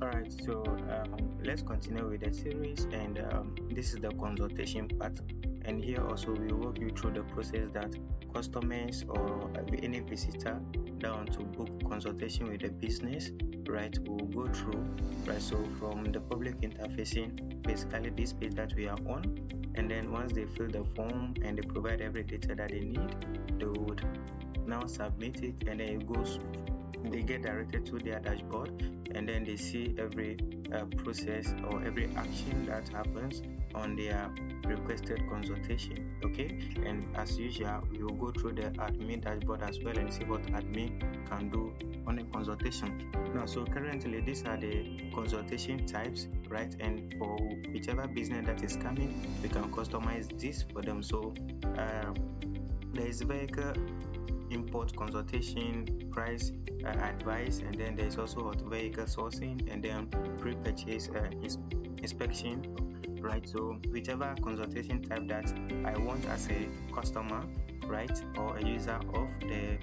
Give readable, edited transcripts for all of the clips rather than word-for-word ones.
Alright, so let's continue with the series, and this is the consultation part. And here also we will walk you through the process that customers or any visitor that want to book consultation with the business, right, will go through, right. So from the public interfacing, basically this page that we are on, and then once they fill the form and they provide every data that they need, they would now submit it, and then it goes. They get directed to their dashboard, and then they see every process or every action that happens on their requested consultation. Okay, and as usual, we will go through the admin dashboard as well and see what admin can do on a consultation. Now, so currently these are the consultation types, right? And for whichever business that is coming, we can customize this for them. So there is vehicle import consultation, price advice, and then there's also vehicle sourcing, and then pre-purchase inspection, right? So whichever consultation type that I want as a customer, right, or a user of the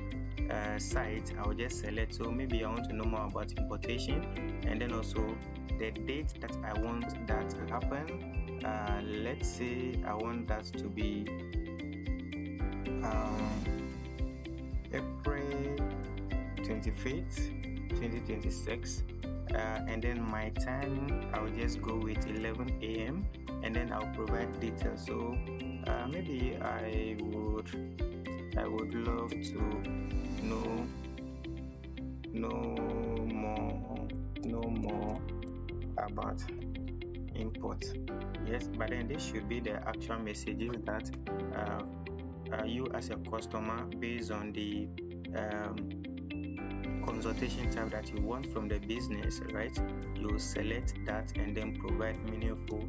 site, I'll just select. So maybe I want to know more about importation, and then also the date that I want that to happen. Let's say I want that to be April 25th, 2026, and then my time I'll just go with 11 a.m. and then I'll provide details. So maybe I would love to know more about import. Yes, but then this should be the actual messages that you as a customer, based on the consultation type that you want from the business, right, you select that and then provide meaningful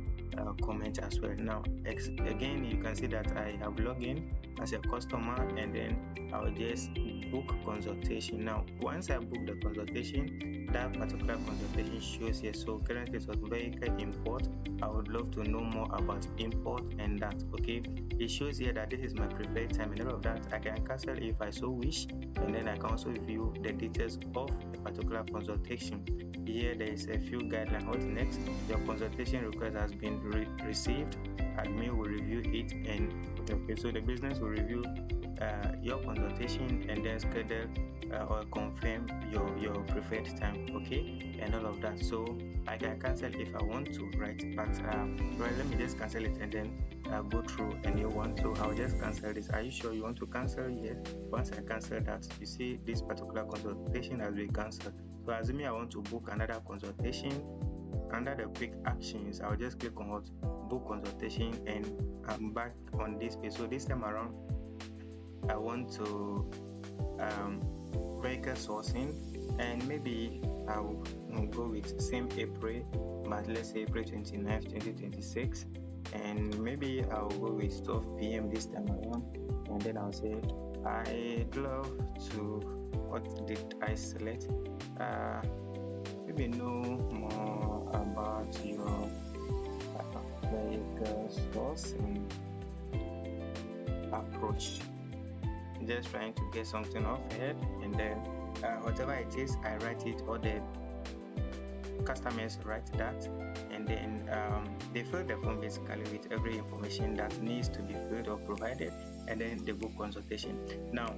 comment as well. Now again, you can see that I have logged in as a customer, and then I'll just book consultation. Now once I book the consultation, that particular consultation shows here. So currently it's on vehicle import. I would love to know more about import and that. Okay, it shows here that this is my preferred time, and all of that I can cancel if I so wish, and then I can also view the details of a particular consultation. Here there is a few guidelines. What next? Your consultation request has been received. Admin will review it, and okay, so the business will review your consultation and then schedule or confirm your preferred time, okay, and all of that. So I can cancel if I want to, right? But right, let me just cancel it and then go through a new one. So I'll just cancel this. Are you sure you want to cancel? Yes. Once I cancel that, you see this particular consultation has been cancelled. So assuming I want to book another consultation, under the quick actions, I'll just click on what book consultation, and I'm back on this page. So this time around, I want to vehicle sourcing, and maybe I'll go with same April, but let's say April 29th, 2026, and maybe I'll go with 12 p.m. this time around, and then I'll say I'd love to, what did I select? Maybe know more about your vehicle sourcing approach. Just trying to get something off head, and then whatever it is, I write it, or the customers write that, and then they fill the form basically with every information that needs to be filled or provided, and then they book consultation. Now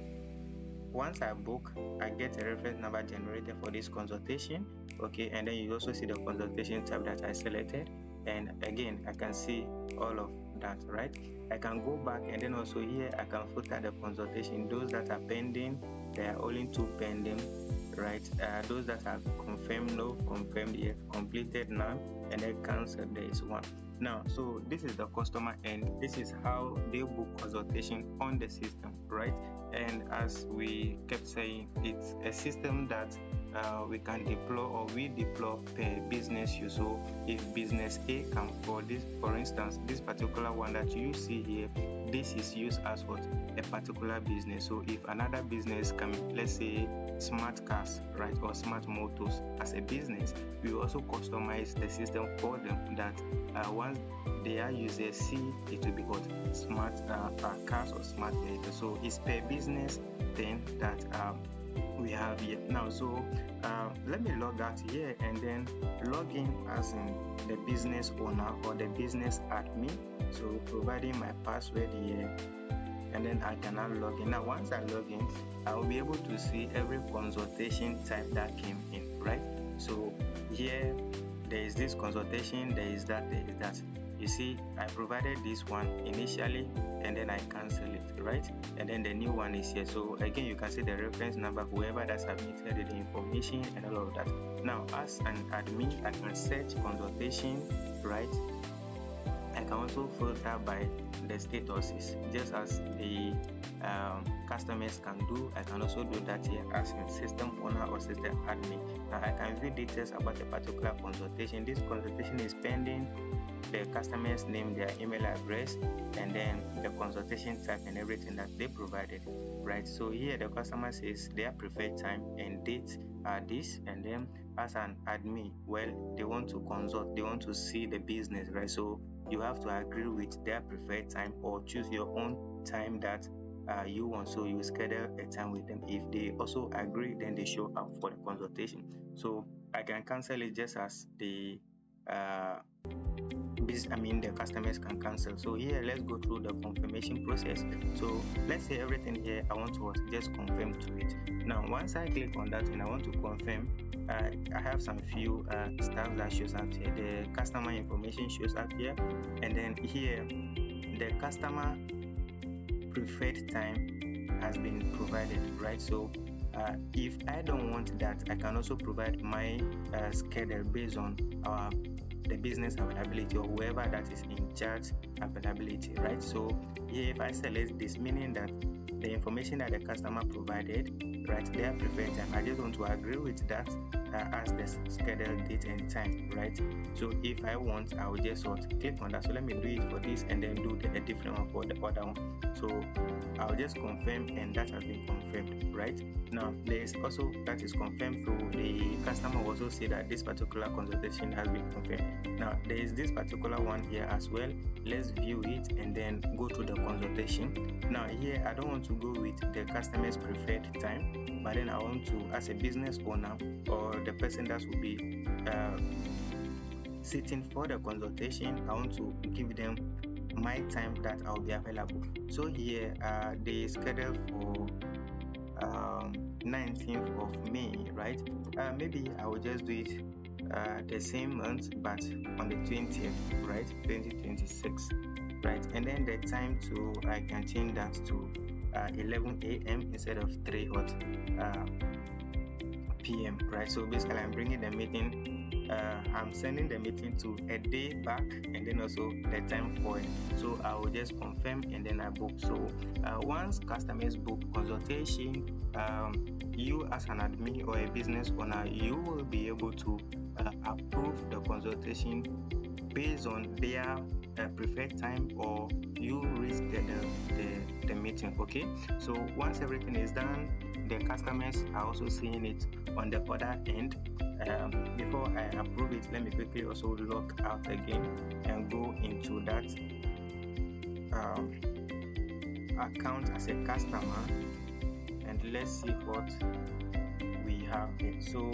once I book, I get a reference number generated for this consultation, okay, and then you also see the consultation tab that I selected, and again I can see all of that, right? I can go back, and then also here I can filter the consultation. Those that are pending, there are only 2 pending, right? Those that are confirmed, no, confirmed, yes, completed, none, and then cancelled, there is 1. Now, so this is the customer, and this is how they book consultation on the system, right? And as we kept saying, it's a system that we can deploy, or we deploy per business use. So if business A can, for this, for instance, this particular one that you see here, this is used as what, a particular business. So if another business can, let's say smart cars, right, or smart motors as a business, we also customize the system for them, that once they are users see, it will be what, smart cars or smart vehicles. So it's per business thing that we have here now. So let me log out here and then log in as in the business owner or the business admin. So providing my password here, and then I can now log in. Now once I log in, I will be able to see every consultation type that came in, right? So here there is this consultation, there is that. You see, I provided this one initially and then I cancel it, right? And then the new one is here. So again, you can see the reference number, whoever that submitted the information and all of that. Now, as an admin, I can search consultation, right? I can also filter by the statuses, just as the customers can do. I can also do that here as a system owner or system admin. Now, I can view details about a particular consultation. This consultation is pending, the customer's name, their email address, and then the consultation type and everything that they provided, right? So here the customer says their preferred time and date are this, and then as an admin, well, they want to consult, they want to see the business, right? So you have to agree with their preferred time or choose your own time that you want. So you schedule a time with them. If they also agree, then they show up for the consultation. So I can cancel it just as the the customers can cancel. So here, let's go through the confirmation process. So let's say everything here I want to just confirm to it. Now once I click on that and I want to confirm, I have some few stuff that shows up here. The customer information shows up here, and then here the customer preferred time has been provided, right? So if I don't want that, I can also provide my schedule based on the business availability or whoever that is in charge availability, right? So here if I select this, meaning that the information that the customer provided, right, their preferred time, I just want to agree with that as the scheduled date and time, right? So if I want, I will just click on that. So let me do it for this and then do a different one for the other one. So I'll just confirm, and that has been confirmed, right? Now there is also that is confirmed, so the customer will also say that this particular consultation has been confirmed. Now there is this particular one here as well. Let's view it and then go to the consultation. Now here I don't want to go with the customer's preferred time, but then I want to, as a business owner or the person that will be sitting for the consultation, I want to give them my time that I'll be available. So here they scheduled for 19th of May, right? Maybe I will just do it the same month but on the 20th, right? 2026, right? And then the time I can change that to 11 a.m. instead of 3 p.m. right? So basically I'm bringing the meeting, I'm sending the meeting to a day back and then also the time for it. So I will just confirm and then I book. So once customers book consultation, you as an admin or a business owner, you will be able to approve the consultation based on their preferred time, or you reschedule the meeting. Okay, so once everything is done, the customers are also seeing it on the other end. Before I approve it, let me quickly also log out again and go into that account as a customer, and let's see what we have here. So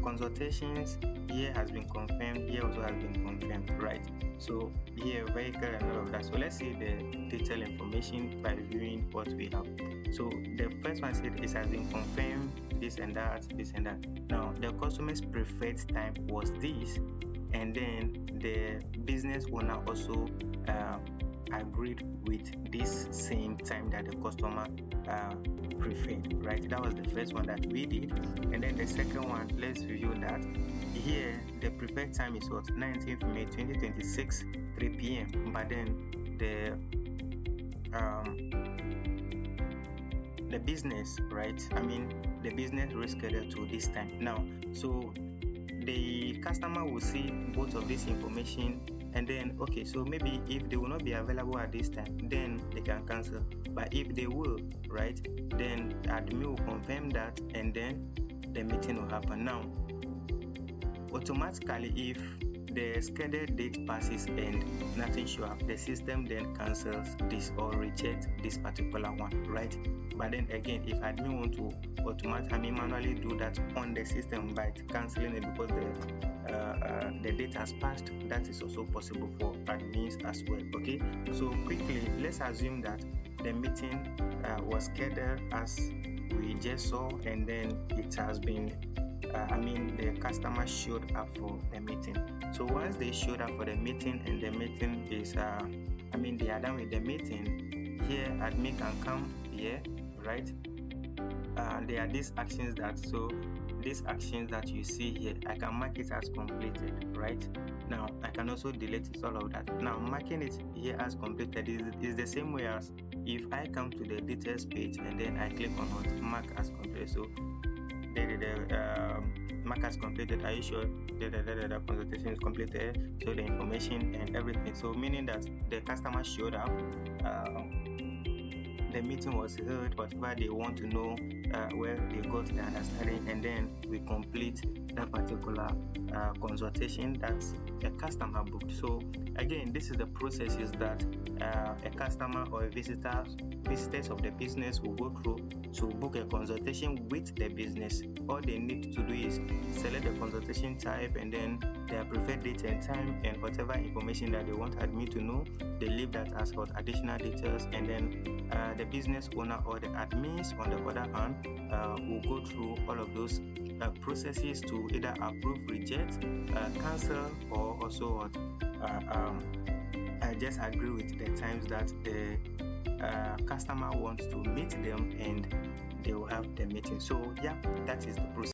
consultations here has been confirmed, here also has been confirmed, right? So here vehicle and all of that. So let's see the detailed information by viewing what we have. So the first one said it has been confirmed, this and that, this and that. Now the customer's preferred time was this, and then the business owner also agreed with this same time that the customer preferred, right? That was the first one that we did. And then the second one, let's review that. Here the preferred time is what? 19th May 2026, 3 p.m. But then the business, right? The business rescheduled to this time. Now, so the customer will see both of this information, and then okay, so maybe if they will not be available at this time, then they can cancel. But if they will, right, then admin will confirm that, and then the meeting will happen. Now automatically, if the scheduled date passes and nothing show up, the system then cancels this or rejects this particular one, right? But then again, if admin want to manually do that on the system by canceling it because the date has passed, that is also possible for admins as well. Okay, so quickly, let's assume that the meeting was scheduled as we just saw, and then it has been the customer showed up for the meeting. So once they showed up for the meeting and the meeting is they are done with the meeting, here admin can come here, right? There are these actions that you see here, I can mark it as completed, right? Now I can also delete it, all of that. Now marking it here as completed is the same way as if I come to the details page and then I click on what mark as completed. So the mark as completed, are you sure the consultation is completed? So the information and everything, so meaning that the customer showed up, the meeting was held, whatever they want to know, where they got the understanding, and then we complete that particular consultation that a customer booked. So again, this is the processes that a customer or a visitors of the business will go through to book a consultation with the business. All they need to do is select the consultation type and then their preferred date and time and whatever information that they want admin to know. They leave that as for additional details, and then the business owner or the admins on the other hand will go through all of those processes to either approve, reject, cancel, or also just agree with the times that the customer wants to meet them, and they will have the meeting. So yeah, that is the process.